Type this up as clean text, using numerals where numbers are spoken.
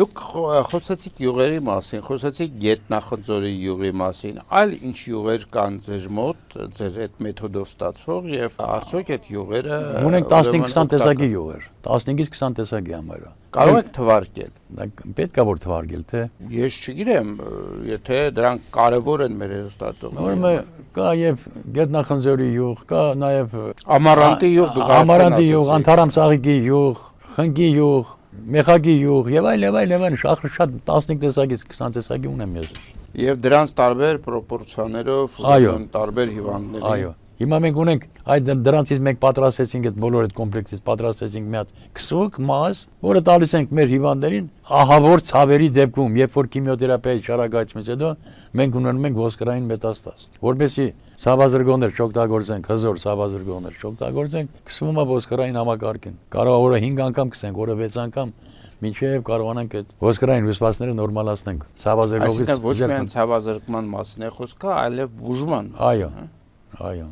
Դուք խոսեցիք յուղերի մասին, խոսեցիք Գետնախնձորի յուղի մասին, այլ ինչ յուղեր կան ձեր մոտ, ձեր այդ մեթոդով ստացվող եւ արդյոք այդ յուղերը Ունենք 15-20 տեսակի յուղեր, 15-ից 20 տեսակի համարը։ Կարող եք թվարկել։ Պետք է որ թվարկել, թե։ Ես չգիտեմ, եթե դրանք կարևոր են մեր հերոստատողներին։ Ուրեմն կա եւ Գետնախնձորի յուղ, կա նաեւ Ամառանտի յուղ, դուք Ամառանտի յուղ, Անթարամ ծաղիկի յուղ, Խնկի յուղ, Մեխակի յուղ եւ այլ, շատ 15 տեսակից 20 տեսակի ունեմ ես։ Եվ դրանց տարբեր պրոպորցիաներով, տարբեր հիվանդների։ Այո։ Հիմա մենք ունենք այդ դրանցից մենք պատրաստեցինք այդ բոլոր այդ կոմպլեքսից պատրաստեցինք մի հատ քսուկ մաս, որը տալիս ենք մեր հիվանդներին ահավոր ցավերի դեպքում, երբ որ քիմիոթերապիայի շարակայցումից հետո մենք ունենում ենք ոսկրային մետաստազ, որովհետեւ ցավազրկողներ չօգտագործենք, հզոր ցավազրկողներ չօգտագործենք, քսվում է ոսկրային համակարգին։ Կարող է օրը 5 անգամ քսենք, օրը 6 անգամ, մինչև կարողանանք այդ ոսկրային հյուսվածքները նորմալացնենք։ Ցավազրկողից ոչ միայն ցավազրկման մասին է խոսքը, այլև բուժման։ Այո։